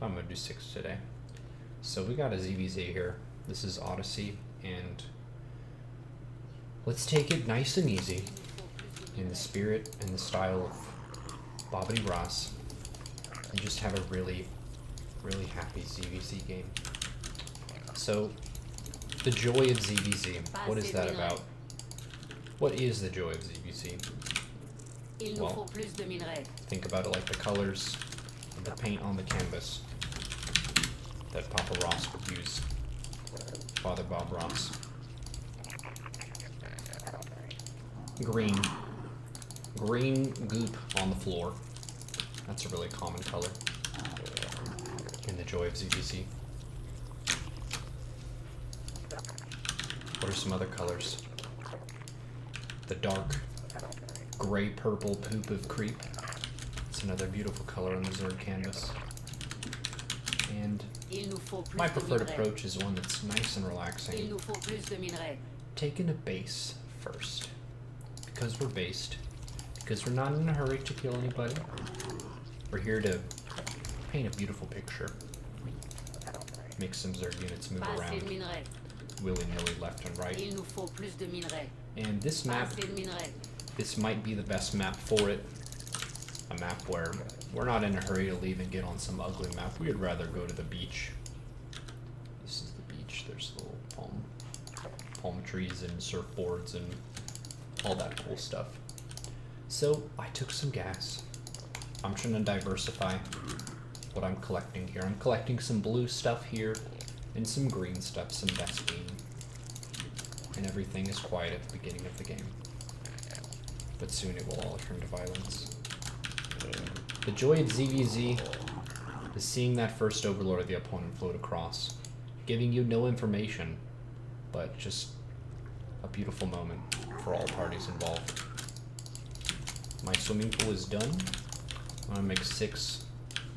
I'm gonna do 6 today. So we got a ZvZ here. This is Odyssey, and let's take it nice and easy in the spirit and the style of Bobbity Ross, and just have a really, really happy ZvZ game. So, the Joy of ZvZ, what is that about? What is the Joy of ZvZ? Well, think about it like the colors of the paint on the canvas that Papa Ross would use. Father Bob Ross. Green. Green goop on the floor. That's a really common color in the Joy of ZvZ. What are some other colors? The dark gray-purple poop of creep. It's another beautiful color on the Zerg canvas. And my preferred approach is one that's nice and relaxing. Taking a base first. Because we're based. Because we're not in a hurry to kill anybody. We're here to paint a beautiful picture. Make some Zerg units move around willy-nilly left and right. And this map, this might be the best map for it. A map where we're not in a hurry to leave and get on some ugly map. We'd rather go to the beach. This is the beach. There's little palm trees and surfboards and all that cool stuff. So I took some gas. I'm trying to diversify what I'm collecting here. I'm collecting some blue stuff here and some green stuff, some Vespine. And everything is quiet at the beginning of the game. But soon it will all turn to violence. The Joy of ZvZ is seeing that first Overlord of the opponent float across, giving you no information, but just a beautiful moment for all parties involved. My swimming pool is done. I'm gonna make 6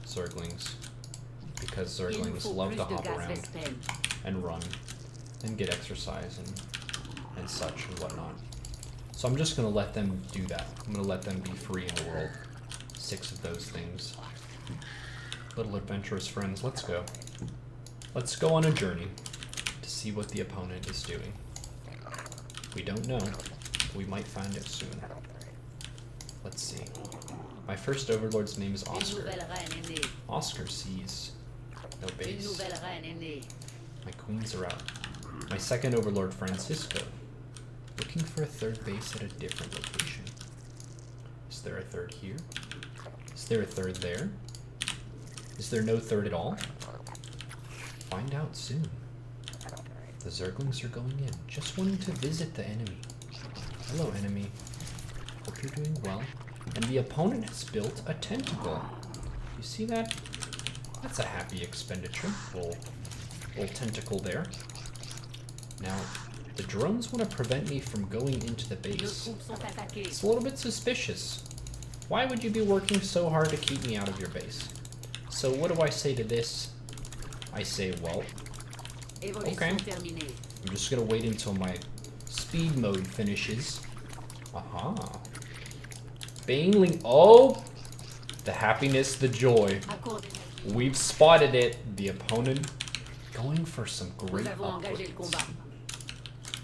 Zerglings, because Zerglings love to hop around and run and get exercise and such and whatnot. So I'm just gonna let them do that. I'm gonna let them be free in the world. 6 of those things. Little adventurous friends, let's go. Let's go on a journey to see what the opponent is doing. We don't know. We might find it soon. Let's see. My first Overlord's name is Oscar. Oscar sees no base. My queens are out. My second Overlord, Francisco, looking for a 3rd base at a different location. Is there a 3rd here? Is there a 3rd there? Is there no 3rd at all? Find out soon. The Zerglings are going in, just wanting to visit the enemy. Hello, enemy. Hope you're doing well. And the opponent has built a tentacle. You see that? That's a happy expenditure. Little tentacle there. Now, the drones want to prevent me from going into the base. It's a little bit suspicious. Why would you be working so hard to keep me out of your base? So what do I say to this? I say, well, okay. I'm just gonna wait until my speed mode finishes. Aha. Baneling. Oh! The happiness, the joy. We've spotted it. The opponent going for some great upgrades.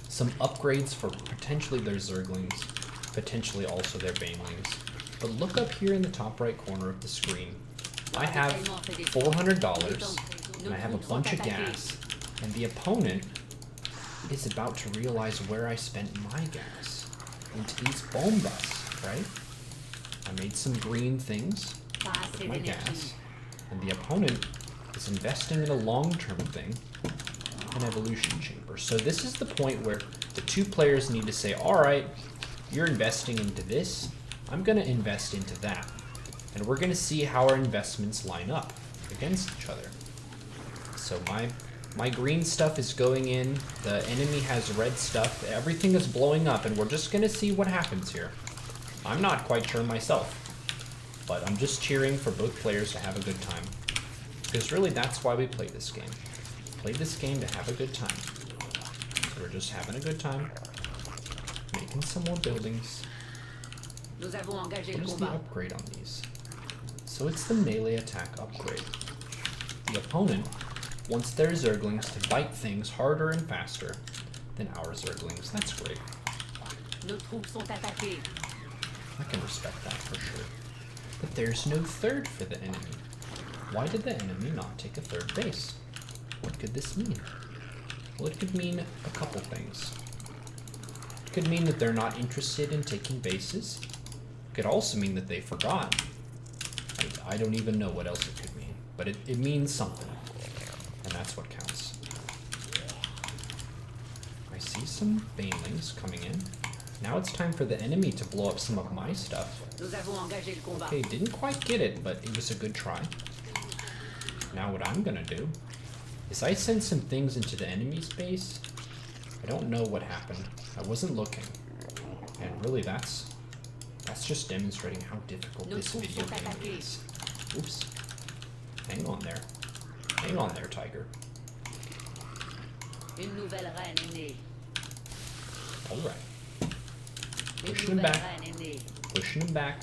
Some upgrades for potentially their Zerglings, potentially also their Banelings. But look up here in the top right corner of the screen. I have $400, and I have a bunch of gas, and the opponent is about to realize where I spent my gas. Into these bombas, right? I made some green things with my gas, and the opponent is investing in a long-term thing, an evolution chamber. So this is the point where the 2 players need to say, alright, you're investing into this, I'm going to invest into that. And we're going to see how our investments line up against each other. So my green stuff is going in, the enemy has red stuff, everything is blowing up, and we're just going to see what happens here. I'm not quite sure myself, but I'm just cheering for both players to have a good time. Because really that's why we play this game. Play this game to have a good time. So we're just having a good time, making some more buildings. What is the upgrade on these? So it's the melee attack upgrade. opponent wants their Zerglings to bite things harder and faster than our Zerglings. That's great. Nos troupes sont attaquées. I can respect that for sure. But there's no third for the enemy. Why did the enemy not take a third base? What could this mean? Well, it could mean a couple things. It could mean that they're not interested in taking bases. It could also mean that they forgot. I don't even know what else it could mean, but it means something, and that's what counts. I see some banelings coming in. Now it's time for the enemy to blow up some of my stuff. Okay, didn't quite get it, but it was a good try. Now what I'm gonna do is I send some things into the enemy's base. I don't know what happened. I wasn't looking. And really that's just demonstrating how difficult this video game is. Oops. Hang on there. Hang on there, Tiger. Alright. Pushing him back. Pushing him back.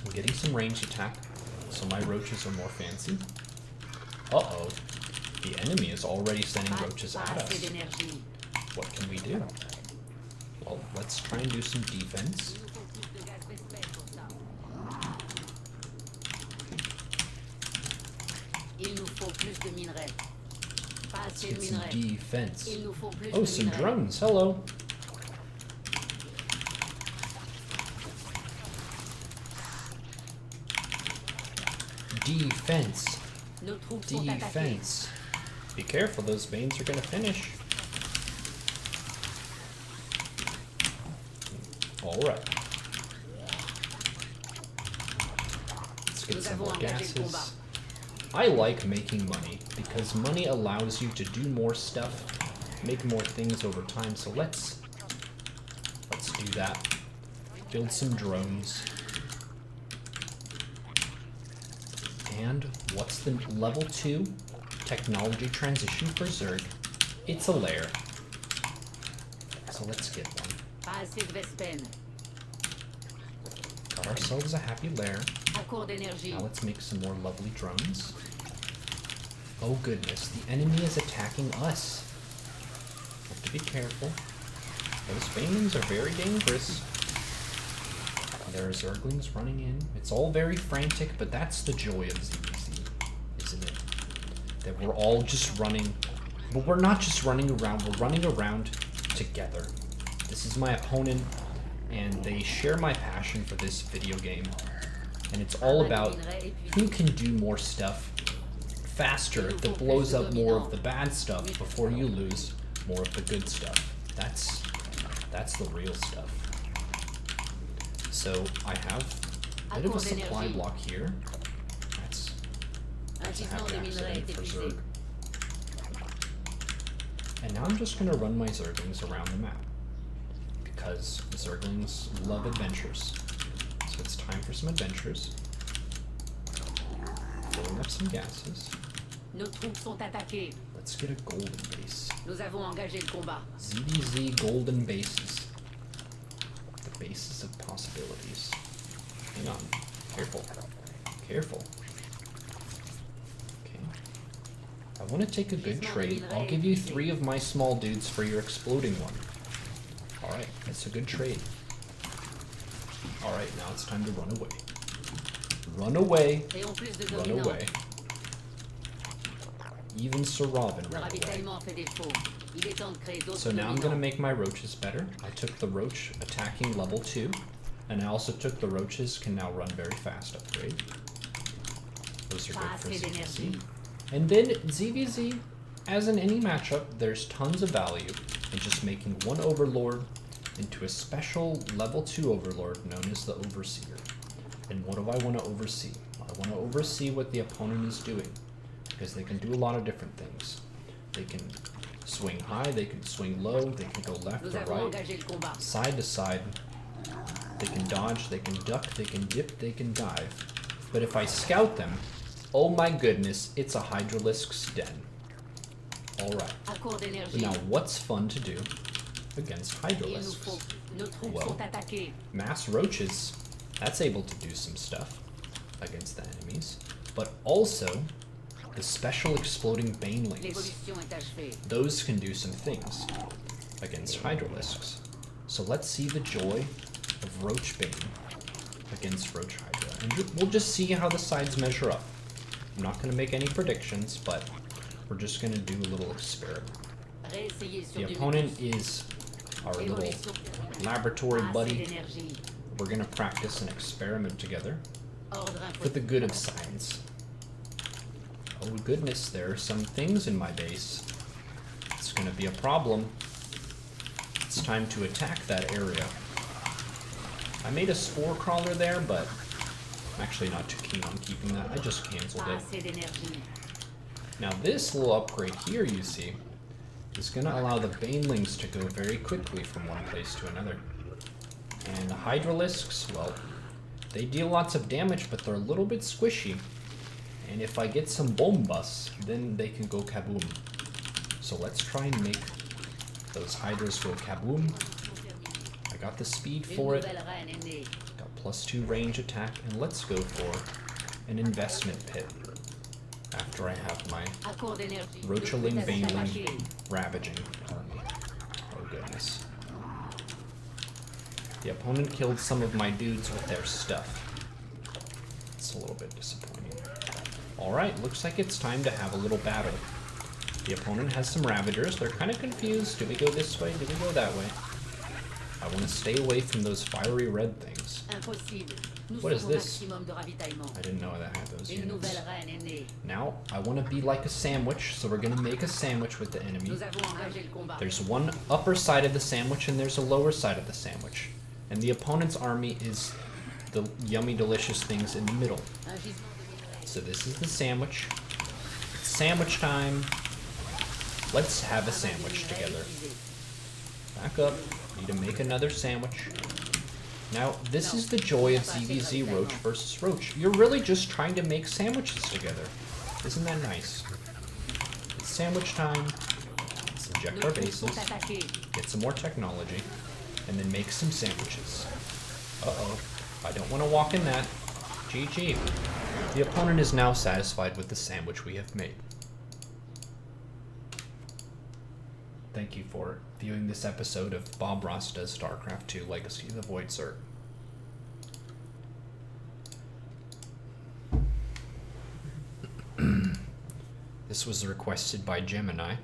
I'm getting some ranged attack, so my roaches are more fancy. Uh-oh. The enemy is already sending roaches at us. What can we do? Well, let's try and do some defense. Let's get some defense. Oh, some drones. Hello. Defense. Defense. Be careful, those veins are gonna finish. Alright. Let's get some more gases. I like making money because money allows you to do more stuff, make more things over time. So let's do that. Build some drones. And what's the level 2 technology transition for Zerg? It's a lair. So let's get one. Got ourselves a happy lair. Now let's make some more lovely drones. Oh goodness, the enemy is attacking us. Have to be careful. Those banelings are very dangerous. There are Zerglings running in. It's all very frantic, but that's the joy of ZvZ, isn't it? That we're all just running, but we're not just running around, we're running around together. This is my opponent, and they share my passion for this video game. And it's all about who can do more stuff faster that blows up more of the bad stuff before you lose more of the good stuff. That's the real stuff. So I have a bit of a supply block here. That's a happy accident for Zerg. And now I'm just going to run my Zerglings around the map, because Zerglings love adventures. So it's time for some adventures. Filling up some gases. Let's get a golden base. ZvZ golden bases. The bases of possibilities. Hang on. Careful. Careful. Okay. I want to take a good trade. I'll give you 3 of my small dudes for your exploding one. Alright, that's a good trade. Alright, now it's time to run away. Run away. Run away. Even Sir Robin ran away. So now I'm going to make my roaches better. I took the roach attacking level 2, and I also took the roaches can now run very fast upgrade. Those are good for ZvZ. And then ZvZ, as in any matchup, there's tons of value in just making one overlord into a special level 2 overlord known as the Overseer. And what do I want to oversee? I want to oversee what the opponent is doing, because they can do a lot of different things. They can swing high, they can swing low, they can go left to right, side to side. They can dodge, they can duck, they can dip, they can dive. But if I scout them, oh my goodness, it's a Hydralisk's den. Alright. Now what's fun to do against Hydralisks? Well, mass roaches, that's able to do some stuff against the enemies. But also, The special exploding banelings. L'évolution est achevée. Those can do some things against Hydralisks. So let's see the joy of Roachbane against Roach Hydra. And we'll just see how the sides measure up. I'm not going to make any predictions, but we're just going to do a little experiment. The opponent is our little laboratory buddy. We're going to practice an experiment together for the good of science. Oh goodness, there are some things in my base. It's going to be a problem. It's time to attack that area. I made a spore crawler there, but I'm actually not too keen on keeping that. I just canceled it. Now this little upgrade here, you see, is going to allow the banelings to go very quickly from one place to another. And the Hydralisks, well, they deal lots of damage, but they're a little bit squishy. And if I get some bombas, then they can go kaboom. So let's try and make those Hydras go kaboom. I got the speed for it. Got +2 range attack, and let's go for an investment pit. After I have my Rochaling Baneling Ravaging army. Oh goodness. The opponent killed some of my dudes with their stuff. It's a little bit disappointing. Alright, looks like it's time to have a little battle. The opponent has some Ravagers. They're kind of confused. Do we go this way? Do we go that way? I want to stay away from those fiery red things. What is this? I didn't know that had those units. Now, I want to be like a sandwich, so we're going to make a sandwich with the enemy. There's one upper side of the sandwich and there's a lower side of the sandwich. And the opponent's army is the yummy, delicious things in the middle. So this is the sandwich. It's sandwich time. Let's have a sandwich together. Back up. Need to make another sandwich. Now, this is the joy of ZvZ Roach versus Roach. You're really just trying to make sandwiches together. Isn't that nice? It's sandwich time. Let's inject our bases. Get some more technology. And then make some sandwiches. Uh-oh. I don't want to walk in that. GG. The opponent is now satisfied with the sandwich we have made. Thank you for viewing this episode of Bob Ross Does StarCraft 2 Legacy of the Void Zerg. This was requested by Gemini.